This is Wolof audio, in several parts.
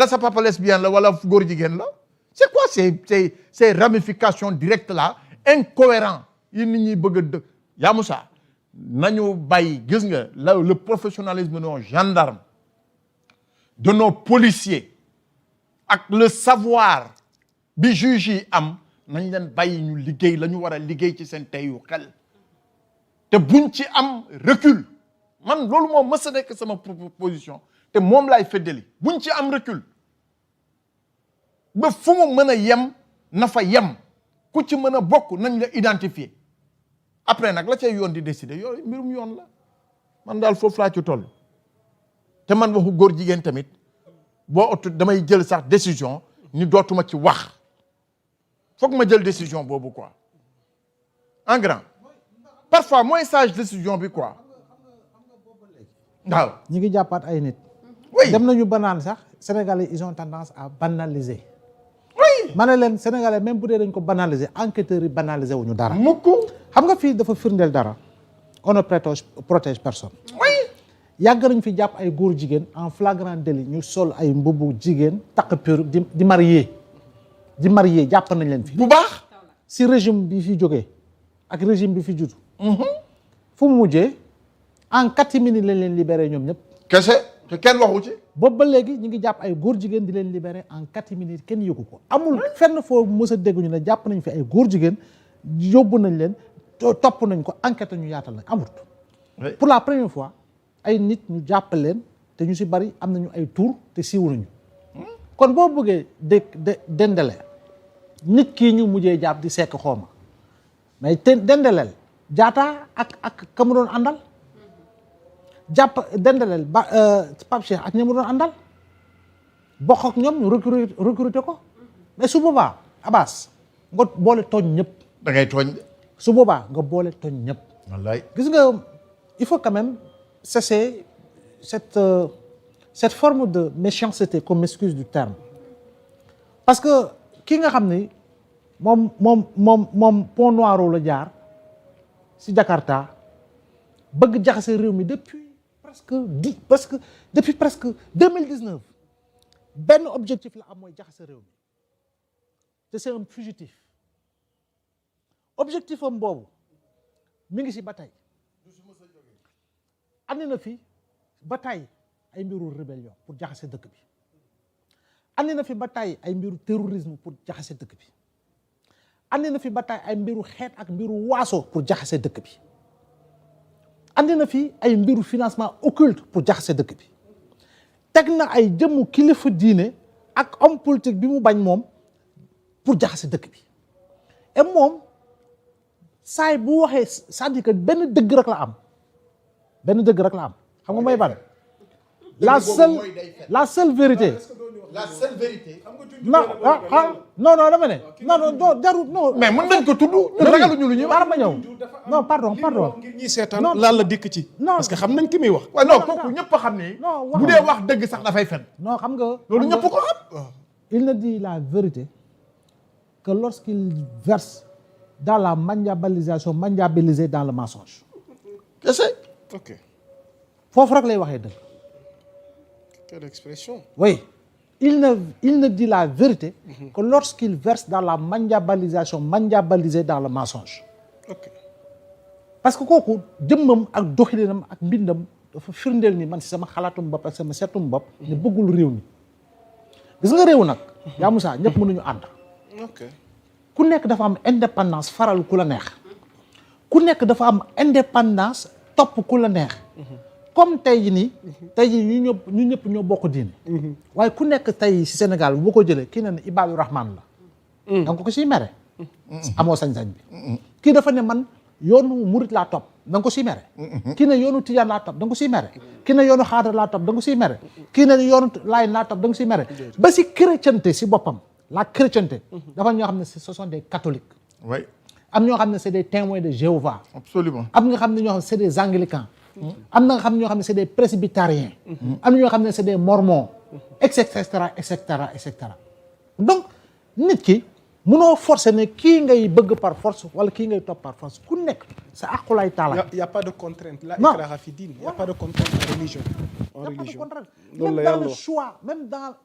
te sa papa lesbienne la wala góor jigéen la c'est quoi ces ramifications directes là incohérents yi nit ñi bëgg a dëkk yaa Moussa nañu bàyyi gis nga le professionnalisme de nos gendarmes de nos policiers ak le savoir bi juge yi am nañ leen bàyyi ñu liggéey la ñu war a liggéey ci seen teyu xel te buñ ci am recul man loolu moo mës a nekk sama position te moom laay feddali buñ ci am recul ba fu mu mën a yem na fa yem ku ci mën a bokk nañ la identifier après nag la cay yoon di décider yooyu mbirum yoon la man daal foofu laa ci toll te man waxu góor jigéen tamit boo otu damay jël sax décision ni dootuma ci wax foog ma jël décision boobu quoi en grand parfois mooy sage décision bi quoi waaw. ñi ngi jàppaat ay nit. oui dem nañu banaan sax Sénégalais ils ont tendance à banaliser. oui ma ne leen Sénégalais même bu dee dañ ko banaliser enquêteurs yi banaliser wuñu dara. mukk xam nga fii dafa firndeel dara on ne protège personne. oui yàgg nañ fi jàpp ay góor jigéen en flagrant délit ñu sol ay mbubu jigéen takk perruque di marié jàpp nañ leen fi. bu baax. si régime bi fi jógee ak régime bi fi judd. fu mu mujjee en 4 minutes lañ leen libéré ñoom ñëpp. kese te kenn waxu ci. boobu ba léegi ñu ngi jàpp ay góor jigéen di leen libéré en 4 minutes kenn yëgu ko amul fenn foo mës a dégg ñu ne jàpp nañ fi ay góor jigéen yóbbu nañ leen topp nañ ko enquête ñu yaatal nañ amut. pour la première fois ay nit ñu jàpp leen te ñu si bari am nañu ay tour te siiw nañu. kon boo bëggee dendale nit kii ñu mujjee jàpp di sekk xooma mais te dendeleel Jaata ak ka mu doon àndal jàpp dendeleel ba Pape Cheikh ak ña mu doon àndal bokk ak ñoom ñu recruter ko mais su boobaa Abbas nga boole tooñ ñëpp. da ngay tooñ. su boobaa nga boole tooñ ñëpp. wallaay gis nga il faut quand même cesser cette forme de méchanceté qu'on m'excuse du terme parce que ki nga xam ni moom Pont Noir la jaar si Jakarta bëgg jaxase réew mi depuis presque 2019 benn objectif la am mooy jaxase réew mi te c'est un fugitif objectif am boobu mi ngi si ba tey andi na fi ba tey ay mbiru rébellion pour jaxase dëkk bi andi na fi ba tey ay mbiru terrorisme pour jaxase dëkk bi andi na fi ba tey ay mbiru xeet ak mbiru waaso pour jaxase dëkk bi andi na fi ay mbiru financement occulte pour jaxase dëkk bi teg na ay jëmmu kilifa diine ak homme politique bi mu bañ moom pour jaxase dëkk bi et moom saay bu waxee c'est-à-dire que benn dëgg rek la am xam nga may ban la seule vérité non dama ne non jarul non mais mën nañ ko tudd ragaluñu lu ñuy wax ma ñëw non pardon ngir ñuy seetaan laal la dikk ci parce que xam nañ ki muy wax waaw non kooku ñëpp xam ni bu dee wax dëgg sax dafay fen non xam nga loolu ñëpp ko xam il ne dit la vérité que lorsqu'il verse dans la maniabilisé dans le mensonge kese ok foofu rek lay waxee dëgg quelle expression oui il ne dit la vérité que lorsqu'il verse dans la maniabilisé dans le mensonge ok parce que kooku jëmmam ak doxilinam ak mbindam dafa firndeel ni man si sama xalaatum bopp ak sama seetum bopp ne bëggul réew mi gis nga réew nag yaa Moussa ñëpp mënuñu ànd ok ku nekk dafa am indépendance faral ku la neex ku nekk dafa am indépendance topp ku la neex comme tey jii ñu ñëpp ñoo bokk diine waaye ku nekk tey si Sénégal bu ko jëlee kii ne ne Ibadu Rahman la danga ko siy mere amoo sañ-sañ bi kii dafa ne man yoonu murit laa topp danga ko siy mere kii ne yoonu tijaan laa topp danga ko siy mere kii ne yoonu xaadar laa topp danga ko siy mere kii ne yoonu laay laa topp danga ko siy mere ba si chrétienté si boppam la chrétienté dafa ñoo xam ne ce sont des catholiques oui am ñoo xam ne c'est des témoins de Jéhovah absolument am nga xam ne ñoo xam ne c'est des anglicans am na nga xam ne ñoo xam ne c'est des presbytériens am na ñoo xam ne c'est des mormons et cetera et cetera et cetera donc nit ki munoo forcer ne kii ngay bëgg par force wala kii ngay topp par force ku nekk sa aqulay taala y a pas de contrainte la Non. ikraha fi din y a pas de contrainte en religion en y a pas de religion. contrainte. loolu Même la dans yàlla le wax. choix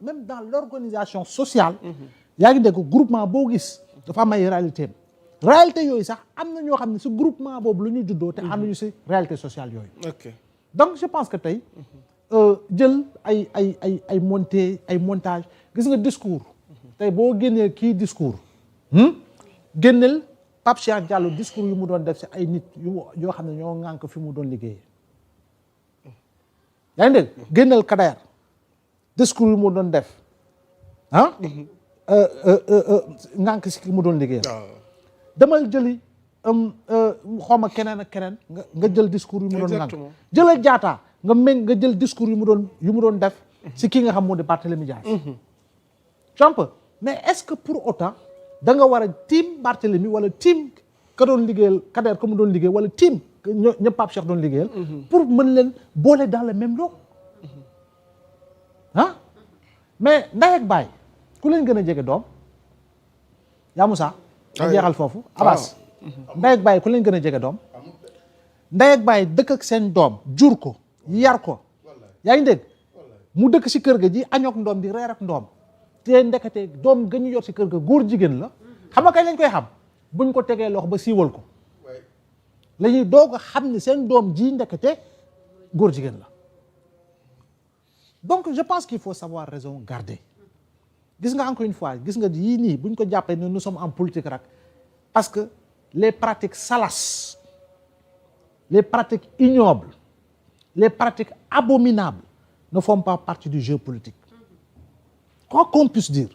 même dans l'organisation sociale. yaa ngi dégg groupement boo gis dafa am ay réalité yooyu sax am na ñoo xam ne si groupement boobu lu ñu juddoo te ànduñu si réalité sociale yooyu. ok donc je pense que tey jël ay montage gis nga discours tey boo génnee kii discours génneel Pape Cheikh Diallo discours yu mu doon def si ay nit yoo xam ne ñoo ŋànk fi mu doon liggéeyee yaa ngi dégg génneel Kader discours yu mu doon def ŋànk si ki mu doon liggéeyee demal jëli xawma keneen ak keneen nga jël discours yu mu doon ŋànk jëlal Diatta nga jël discours yu mu doon def si kii nga xam moo di Barthélémy Dias mais est-ce que pour autant da nga war a tiim Barthélémy wala tiim ka doon liggéeyal Kader ka mu doon liggéey wala tiim ñëpp Pape Cheikh doon liggéeyal pour mën leen boole dans le même lot mais ndey ak baay ku leen gën a jege doom yaa Moussa nga jeexal foofu Abbas ndey ak baay ku leen gën a jege doom ndey ak baay dëkk ak seen doom jur ko yar ko yaa ngi dégg mu dëkk si kër ga ji añook ndoom di reer ak ndoom te ndekete doom ga ñu yor si kër ga góor jigéen la xam nga kañ lañ koy xam buñ ko tegee loxo ba siiwal ko la ñuy doog a xam ne seen doom ji ndekete góor jigéen la donc je pense qu'il faut savoir raison garder gis nga encore une fois gis nga yii nii buñ ko jàppee ne nous sommes en politique rek parce que les pratiques salaces les pratiques ignobles les pratiques abominables ne font pas partie du jeu politique quoi qu'on puisse dire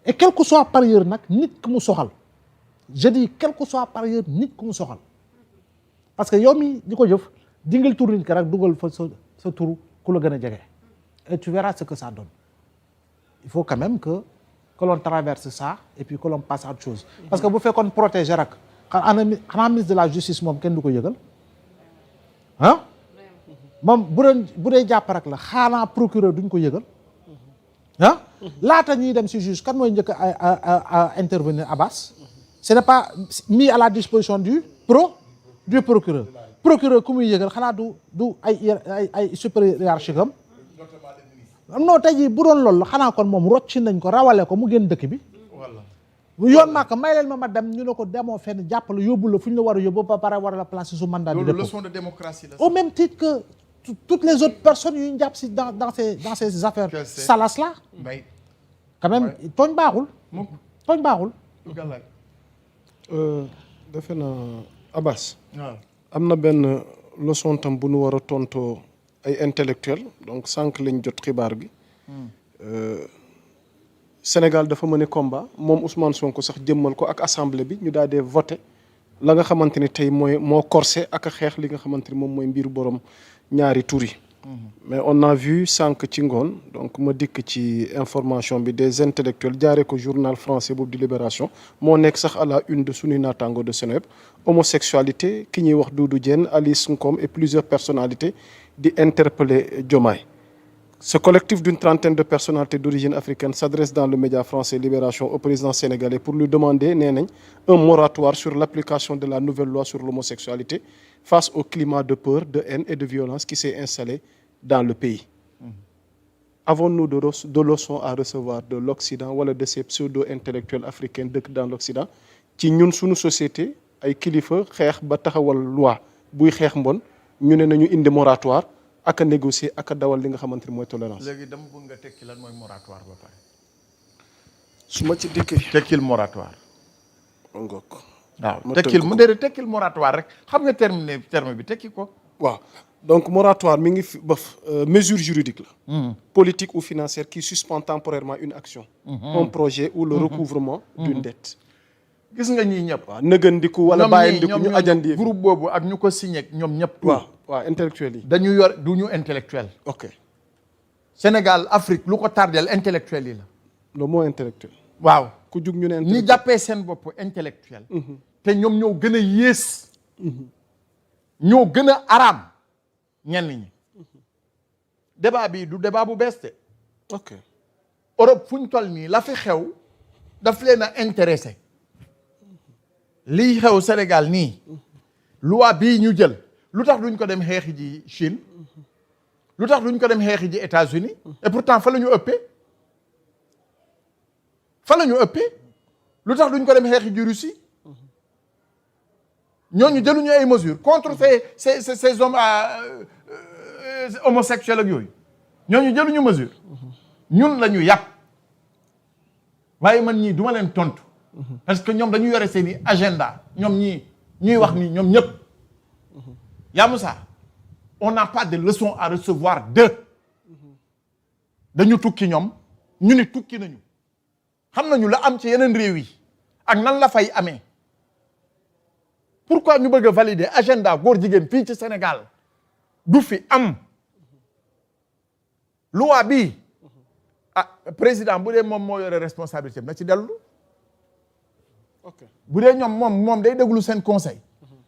et quel que soit par ailleurs nag nit ku mu soxal je dis quel que soit par ailleurs nit ku mu soxal parce que yow mi di ko jëf dingal tur nit ka rek dugal fa sa turu ku la gën a jege et tu verras ce que ça donne il faut quand même que l'on traverse ça et puis que l'on passe à autre chose parce que bu fekkoon protéger rek xanaa ministre de la justice moom kenn du ko yëgal moom bu dee jàpp rek la xanaa procureur duñ ko yëgal laata ñuy dem si juge kan mooy njëkk a intervenir Abbas ce n'est pas mis à la disposition du procureur ku muy yëgal xanaa du ay supérieur hiérarchique am non tey jii bu doon loolu xanaa kon moom rocci nañ ko rawale ko mu génn dëkk bi yoon maa ko may leen ma dem ñu ne ko demoo fenn jàppale yóbbu la fu ñu la war a yóbbu ba pare war a la placer sous mandat de dépôt. leçon de démocratie la. Au même titre que toutes les autres personnes yu ñu jàpp si dans ces affaires salaces là. quand même tooñ baaxul. tooñ baaxul. defe naa Abbas. am na benn leçon tam bu nu war a tontoo ay intellectuel donc sànq lañ jot xibaar bi. Sénégal dafa mën a combat moom Ousmane Sonko sax jëmmal ko ak assemblée bi ñu daal di voté la nga xamante ni tey moo corsé ak a xeex li nga xamante ni moom mooy mbiru borom ñaari tur yi. mais on a vu sànq ci ngoon donc ma dikk ci information bi des intellectuels jaaree ko journal français boobu di Libération moo nekk sax à la une de suñuy naataango de Seneweb homosexualité ki ñuy wax Doudou Diène Alice Ngom et plusieurs personnalités di interpeller Diomaye. Ce collectif d'une trentaine de personnalités d'origine africaine s'adresse dans le média français Libération au président sénégalais pour lui demander nee nañ un moratoire sur l'application de la nouvelle loi sur l'homosexualité face au climat de peur, de haine et de violence qui s'est installé dans le pays. Avons-nous de leçons à recevoir de l'Occident wala de ces pseudo-intellectuels africains dëkk dans l'Occident ci ñun suñu société ay kilifa xeex ba taxawal loi buy xeex mbon ñu ne nañu indi moratoire ak a négocier ak a dawal li nga xamante ni mooy tolérance. léegi dama bëgg nga tekki lan mooy moratoire ba pare. su ma ci dikkee. tekkil moratoire. ngok waaw tekkil moratoire rek xam nga terme bi tekki ko. waaw donc moratoire mi ngi fi ba mesure juridique la. politique ou financière qui suspend temporairement une action. un projet ou le recouvrement d'une dette. gis nga ñii ñëpp. waaw nëgëndiku wala bàyyandiku ñu ajandi. groupe boobu ak ñu ko signé ñoom ñëpp. waaw intellectuel yi. dañu yor du ñu intellectuel. ok Sénégal Afrique lu ko tardel intellectuel yi la. le mot intellectuel. waaw ku jug ñu ne ñi jàppee seen bopp intellectuel. te ñoom ñoo gën a yées. ñoo gën a araam ñenn ñi. débat bi du débat bu bees de. ok Europe fu ñu toll nii la fi xew daf leen a intéressé. lii xew Sénégal nii. loi bii ñu jël. lu tax duñ ko dem xeexi ji Chine lu tax duñ ko dem xeexi ji États-Unis et pourtant fa la ñu ëppee lu tax duñ ko dem xeexi ji Russie ñooñu jëluñu ay mesures contre ces hommes homosexuels ak yooyu ñooñu jëluñu mesure ñun la ñu yàpp waaye man ñii duma leen tontu parce que ñoom dañu yore seeni agenda ñoom ñii ñuy wax nii ñoom ñëpp yaa Moussa on n'a pas de leçon à recevoir d'eux dañu tukki ñoom ñu ni tukki nañu xam nañu la am ci yeneen réew yi ak nan la fay amee pourquoi ñu bëgg a valider agenda góor jigéen fii ci Sénégal du fi am loi bi président bu dee moom moo yore responsabilité na ci dellu bu dee ñoom moom day déglu seen conseil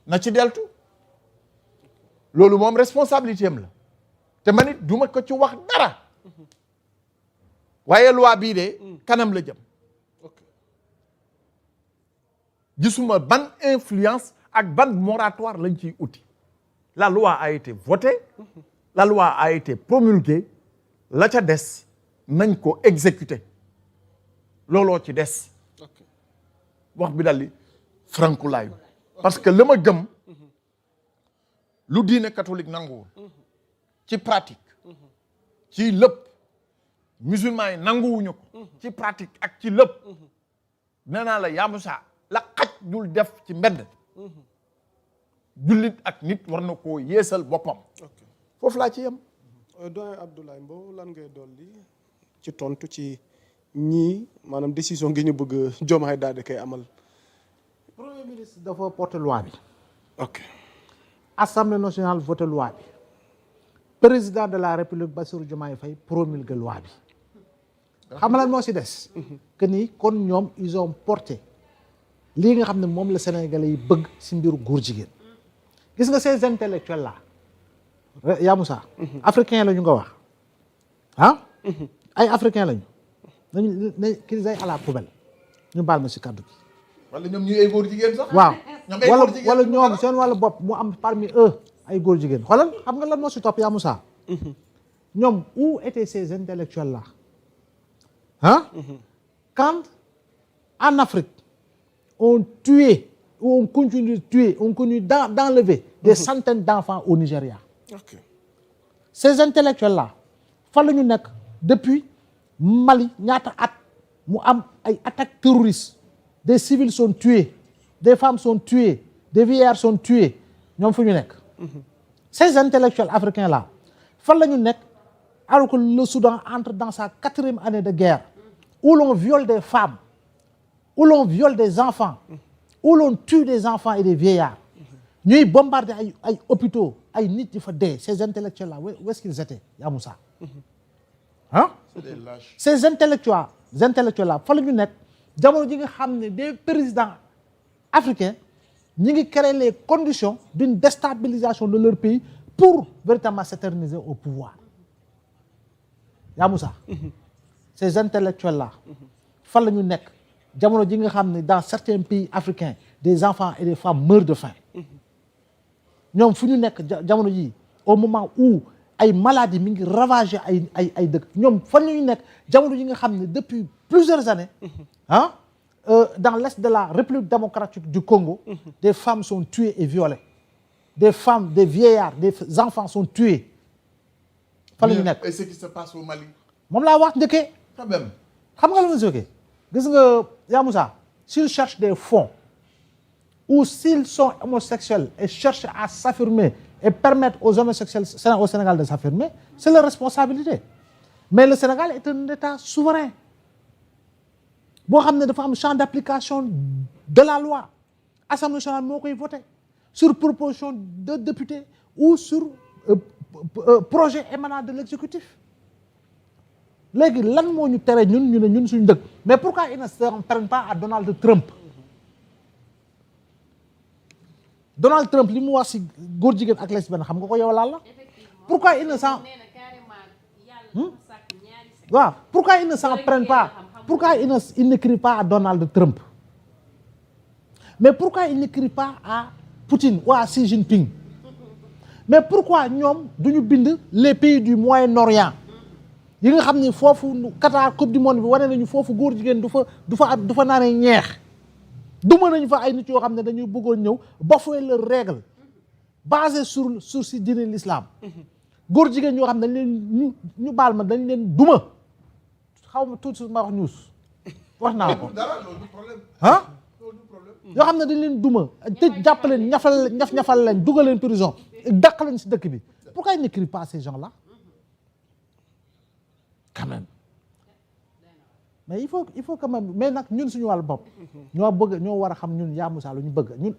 na ci deltu loolu moom responsabilité am la te man it duma ko ci wax dara waaye loi bii de kanam la jëm gisuma ban influence ak ban moratoire lañ ciy uti la loi a été votée la loi a été promulguée la ca des nañ ko exécuter looloo ci des wax bi daldi frankulaayu parce que la ma gëm lu diine catholique nanguwul ci pratique ci lépp musulman yi nanguwuñu ko ci pratique ak ci lépp nee naa la yaamusa la xaj dul def ci mbedd jullit ak nit war na koo yeesal boppam foofu laa ci yem doyen Abdoulaye Mbow lan ngay dolli ci tontu ci ñii maanaam décision gi ñu bëgg Diomaye daal di koy amal. premier ministre dafa porter loi bi. ok. assemblée nationale voté loi bi. président de la république Bassirou Diomaye Faye promulgué loi bi. xam nga lan moo si des. que ni kon ñoom ils ont porté lii nga xam ne moom la Sénégalais yi bëgg si mbiru góor jigéen. gis nga ces intellectuels là. yaa Moussa. africain la ñu nga wax ah. ay africain lañu. nañu ne qu'ils aillent à la poubelle ñu baal ma si kàddu gi. wala ñoom ñuy ay góor jigéen sax. waaw ñoom ay góor jigéen wala ñoom seen wàllu bopp mu am parmi eux ay góor jigéen xoolal xam nga lan moo si topp yaa Moussa. ñoom où étaient ces intellectuels là ah. quand en Afrique on tuait ou on continue de tuer on continue d'enlever des centaines d'enfants au Nigeria. ok. ces intellectuels là fan la ñu nekk depuis Mali ñaata at mu am ay attaques terroristes des civils sont tués des femmes sont tuées des vieillards sont tués ñoom fu ñu nekk. ces intellectuels africains là fan la ñu nekk alors que le Soudan entre dans sa 4e année de guerre où l'on viole des femmes où l'on viole des enfants où l'on tue des enfants et des vieillards ñuy bombarder ay hôpitaux ay nit di fa dee ces intellectuels là où est-ce qu'ils étaient yaa Moussa ah ces intellectuels là fa la ñu nekk jamono ji nga xam ne des présidents africains ñi ngi créer les conditions d'une déstabilisation de leur pays pour véritablement s'éterniser au pouvoir yaa Moussa ces intellectuels là fa la ñu nekk jamono ji nga xam ne dans certains pays africains des enfants et des femmes meurent de faim ñoom fu ñu nekk jamono ji au moment où ay maladies mi ngi ravager ay dëkk ñoom fan la ñu nekk jamono ji nga xam ne depuis plusieurs années ah dans l'est de la République démocratique du Congo des femmes sont tuées et violées des femmes des vieillards des enfants sont tués fan la ñu nekk. et ce qui se passe au Mali. moom laa wax njëkkee. quand même. xam nga la ma jógee gis nga yaa Moussa s'ils cherchent des fonds ou s'ils sont homosexuels et cherchent à s'affirmer et permettre aux homosexuels au Sénégal de s'affirmer c'est leur responsabilité mais le Sénégal est un État souverain boo xam ne dafa am champ d'application de la loi Assemblée nationale moo koy voté sur proposition de députés ou sur projet émanant de l'exécutif léegi lan moo ñu tere ñun ñu ne ñun suñu dëkk mais pourquoi ils ne s'en prennent pas à Donald Trump Donald Trump li mu wax ci góor jigéen ak lesbienne xam nga ko yow laal la pourquoi ils ne s'en waaw pourquoi ils ne s'en prennent pas pourquoi ils n'écrivent pas à Donald Trump mais pourquoi ils n'écrivent pas à Poutine ou à Xi Jinping mais pourquoi ñoom duñu bind les pays du Moyen-Orient yi nga xam ni foofu Qatar coupe du monde bi wane nañu foofu góor jigéen du fa naanee ñeex duma nañu fa ay nit yoo xam ne dañuy bëggoon ñëw bafouer leur règle basé sur si diine l'islam góor jigéen yoo xam ne dañ leen ñu baal ma dañ leen duma xaw ma tuuti ma wax news wax naa ko ah yoo xam ne dañ leen duma tëj jàpp leen ñafal leen dugal leen prison dàq leen si dëkk bi pourquoi ils n'écrivent pas ces gens-là quand même mais il faut quand même mais nag ñun suñu wàllu bopp ñoo war a xam ñun Yaa Moussa lu ñu bëgg ñun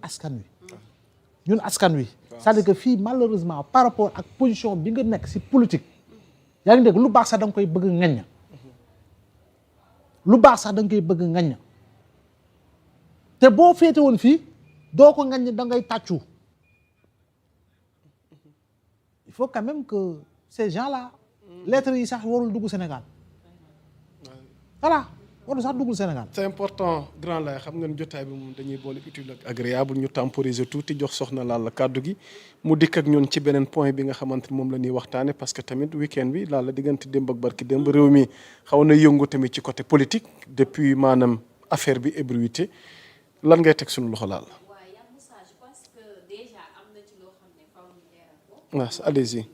askan wi c'est-à-dire que fii malheureusement par rapport ak position bi nga nekk si politique yaa ngi dégg lu baax sax da nga koy bëgg ngañ te boo féete woon fii doo ko ngañ da ngay tàccu il faut quand même que ces gens-là lettres yi sax warul dugg Sénégal voilà warul sax duggul Sénégal. c'est important grand lay xam ngeen jotaay bi moom dañuy boole utile ak agréable ñu temporiser tuuti jox soxna Lalla kàddu gi mu dikk ak ñun ci beneen point bi nga xamante ni moom la ñuy waxtaane parce que tamit week-end bi Lalla diggante démb ak barki démb réew mi xaw na yëngu tamit ci côté politique depuis maanaam affaire bi ébruité lan ngay teg suñu loxo Lalla. waaw Yaa Moussa je pense que déjà am na ci loo xam ne faaw ñu leeral ko. waaw allez-y.